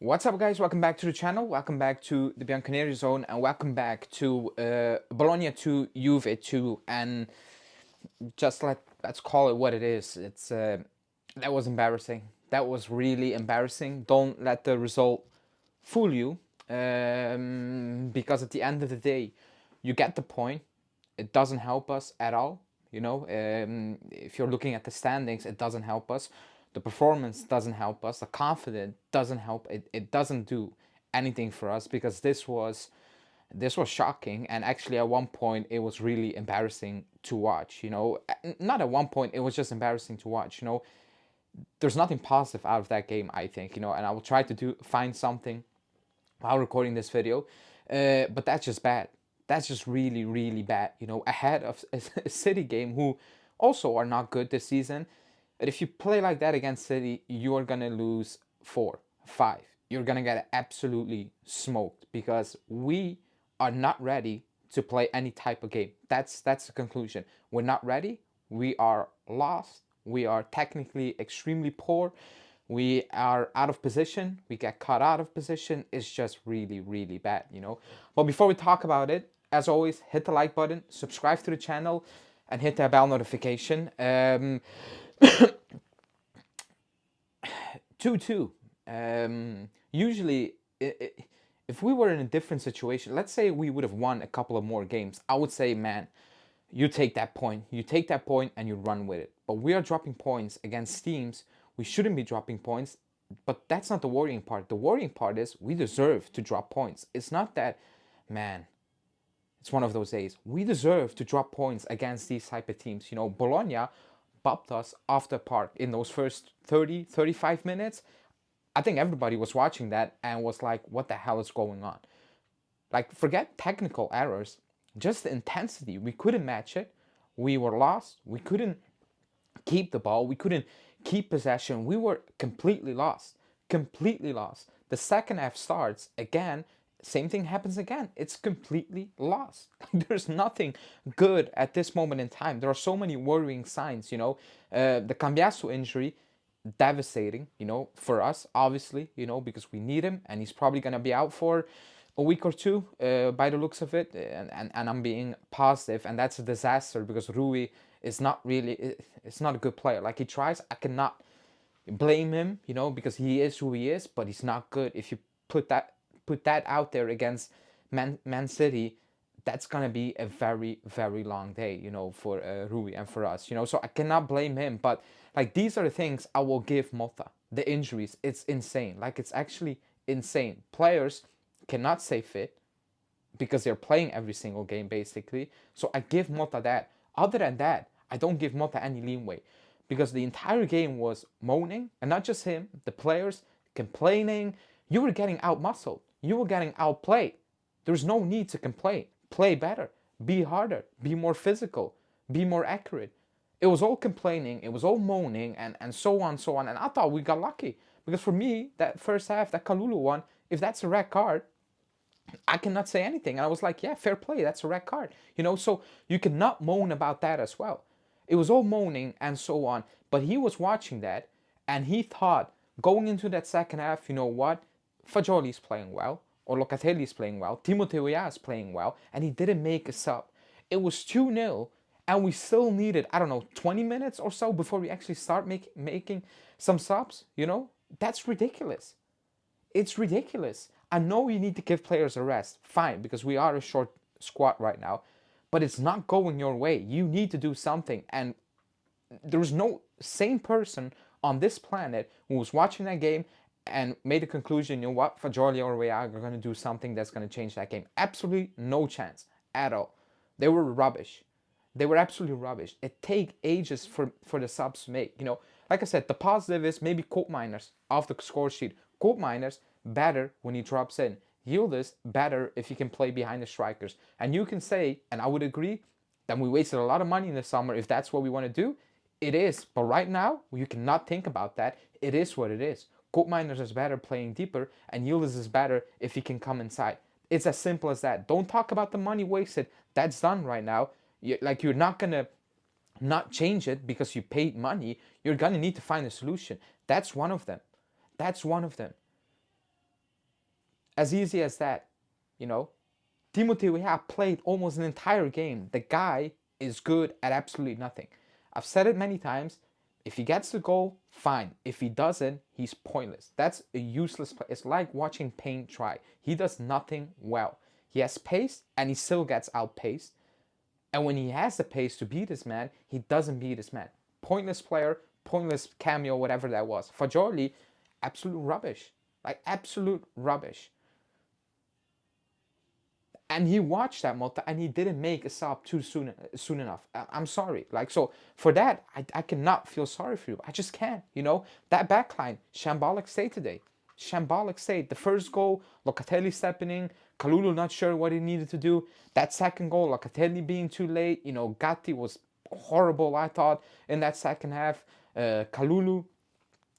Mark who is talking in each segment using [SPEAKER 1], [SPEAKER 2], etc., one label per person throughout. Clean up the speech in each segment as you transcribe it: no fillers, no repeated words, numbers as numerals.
[SPEAKER 1] What's up, guys? Welcome back to the channel. Welcome back to the Bianconeri zone, and welcome back to Bologna 2, Juve 2. And just let's call it what it is. It's that was embarrassing. That was really embarrassing. Don't let the result fool you, because at the end of the day, you get the point. It doesn't help us at all. If you're looking at the standings, it doesn't help us. The performance doesn't help us. The confidence doesn't help. It doesn't do anything for us because this was shocking, and actually at one point it was really embarrassing to watch. Not at one point, it was just embarrassing to watch. There's nothing positive out of that game, I think. And I will try to find something while recording this video, but that's just bad. That's just really, really bad. Ahead of a City game, who also are not good this season. But if you play like that against City, you are gonna lose 4-5. You're gonna get absolutely smoked because we are not ready to play any type of game. That's the conclusion. We're not ready. We are lost. We are technically extremely poor. We are out of position. We get caught out of position. It's just really, really bad. But before we talk about it, as always, hit the like button, subscribe to the channel, and hit that bell notification. 2-2. Usually, if we were in a different situation, let's say we would have won a couple of more games, I would say, man, you take that point. You take that point and you run with it. But we are dropping points against teams we shouldn't be dropping points. But that's not the worrying part. The worrying part is we deserve to drop points. It's not that, man, it's one of those days. We deserve to drop points against these type of teams. Bologna bopped us off the park in those first 30, 35 minutes. I think everybody was watching that and was like, what the hell is going on? Like, forget technical errors, just the intensity. We couldn't match it. We were lost. We couldn't keep the ball. We couldn't keep possession. We were completely lost. Completely lost. The second half starts again. Same thing happens again. It's completely lost. There's nothing good at this moment in time. There are so many worrying signs. The Cambiasso injury, devastating. For us, obviously. Because we need him, and he's probably gonna be out for a week or two, by the looks of it. And I'm being positive, and that's a disaster because Rui is not really. It's not a good player. Like, he tries. I cannot blame him, because he is who he is, but he's not good. If you put that out there against Man City, that's gonna be a very, very long day, for Rui and for us, So I cannot blame him, but like, these are the things I will give Mota. The injuries, it's insane. Like, it's actually insane. Players cannot stay fit because they're playing every single game basically. So I give Mota that. Other than that, I don't give Mota any leeway because the entire game was moaning, and not just him, the players complaining. You were getting out-muscled. You were getting outplayed. There's no need to complain. Play better. Be harder. Be more physical. Be more accurate. It was all complaining. It was all moaning and so on, so on. And I thought we got lucky. Because for me, that first half, that Kalulu one, if that's a red card, I cannot say anything. And I was like, yeah, fair play. That's a red card. So you cannot moan about that as well. It was all moaning and so on. But he was watching that and he thought, going into that second half, you know what? Fagioli's playing well. Or Locatelli's playing well. Timoteo is playing well. And he didn't make a sub. It was 2-0. And we still needed, I don't know, 20 minutes or so before we actually start making some subs. That's ridiculous. It's ridiculous. I know you need to give players a rest. Fine, because we are a short squad right now. But it's not going your way. You need to do something. And there's no sane person on this planet who was watching that game and made a conclusion, you know what, Fagioli or Real are going to do something that's going to change that game. Absolutely no chance at all. They were rubbish. They were absolutely rubbish. It take ages for the subs to make. Like I said, the positive is maybe Koopmeiners off the score sheet. Koopmeiners better when he drops in. Yildiz better if he can play behind the strikers. And you can say, and I would agree, that we wasted a lot of money in the summer if that's what we want to do. It is. But right now, you cannot think about that. It is what it is. Koopmeiners is better playing deeper, and Yildiz is better if he can come inside. It's as simple as that. Don't talk about the money wasted. That's done right now. You're not going to not change it because you paid money. You're going to need to find a solution. That's one of them. That's one of them. As easy as that, you know. Timothy Weah played almost an entire game. The guy is good at absolutely nothing. I've said it many times. If he gets the goal, fine. If he doesn't, he's pointless. That's a useless play. It's like watching paint dry. He does nothing well. He has pace and he still gets outpaced. And when he has the pace to beat this man, he doesn't beat this man. Pointless player, pointless cameo, whatever that was. Fagioli, absolute rubbish. Like absolute rubbish. And he watched that Mota and he didn't make a sub too soon enough. I'm sorry. Like, so for that, I cannot feel sorry for you. I just can't, you know. That backline, shambolic state today. Shambolic state. The first goal, Locatelli stepping in, Kalulu not sure what he needed to do. That second goal, Locatelli being too late. You know, Gatti was horrible, I thought, in that second half. Kalulu,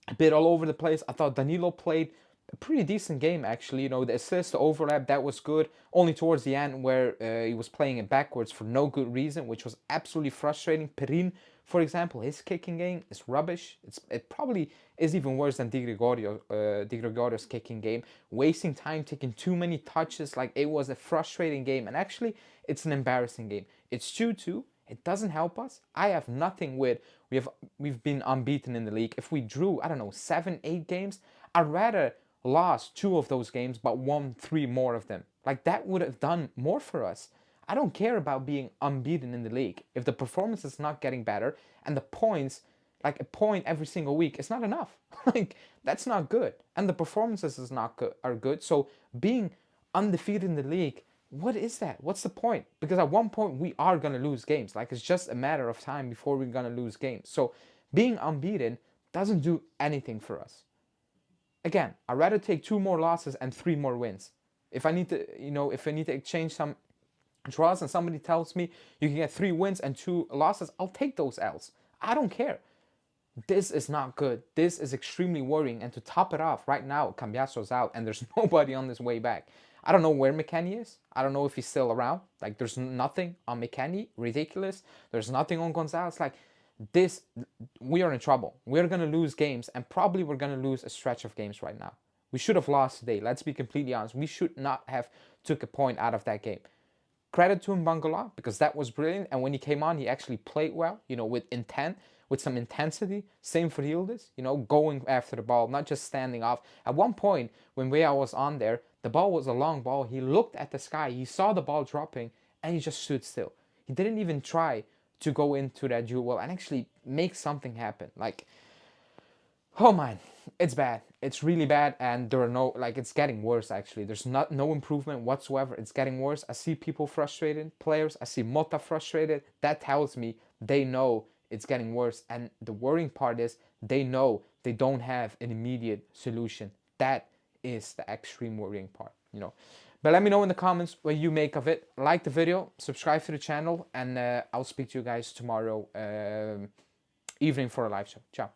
[SPEAKER 1] a bit all over the place. I thought Danilo played a pretty decent game, actually. You know, the assist, the overlap, that was good. Only towards the end where he was playing it backwards for no good reason, which was absolutely frustrating. Perin, for example, his kicking game is rubbish. It probably is even worse than Di Gregorio's kicking game. Wasting time, taking too many touches. Like, it was a frustrating game. And actually, it's an embarrassing game. It's 2-2. It doesn't help us. I have nothing with... We've been unbeaten in the league. If we drew, I don't know, 7, 8 games, I'd rather lost 2 of those games but won 3 more of them. Like, that would have done more for us. I don't care about being unbeaten in the league. If the performance is not getting better and the points, like a point every single week, it's not enough. Like, that's not good. And the performances is not good, are good. So being undefeated in the league, what is that? What's the point? Because at one point we are going to lose games. Like, it's just a matter of time before we're going to lose games. So being unbeaten doesn't do anything for us. Again, I'd rather take 2 more losses and 3 more wins. If I need to, you know, if I need to exchange some draws and somebody tells me you can get 3 wins and 2 losses, I'll take those L's. I don't care. This is not good. This is extremely worrying. And to top it off, right now, Cambiaso's out and there's nobody on his way back. I don't know where McKennie is. I don't know if he's still around. Like, there's nothing on McKennie. Ridiculous. There's nothing on Gonzalez. Like, this, we are in trouble. We're going to lose games, and probably we're going to lose a stretch of games right now. We should have lost today. Let's be completely honest. We should not have took a point out of that game. Credit to Mbangala, because that was brilliant. And when he came on, he actually played well, you know, with intent, with some intensity. Same for Yildiz, you know, going after the ball, not just standing off. At one point, when Weah was on there, the ball was a long ball. He looked at the sky. He saw the ball dropping, and he just stood still. He didn't even try to go into that duel and actually make something happen. Like, oh man, it's bad. It's really bad, and there are no, like, it's getting worse actually. There's no improvement whatsoever. It's getting worse. I see people frustrated, players. I see Mota frustrated. That tells me they know it's getting worse, and the worrying part is they know they don't have an immediate solution. That is the extreme worrying part, you know. But let me know in the comments what you make of it. Like the video, subscribe to the channel, and I'll speak to you guys tomorrow evening for a live show. Ciao.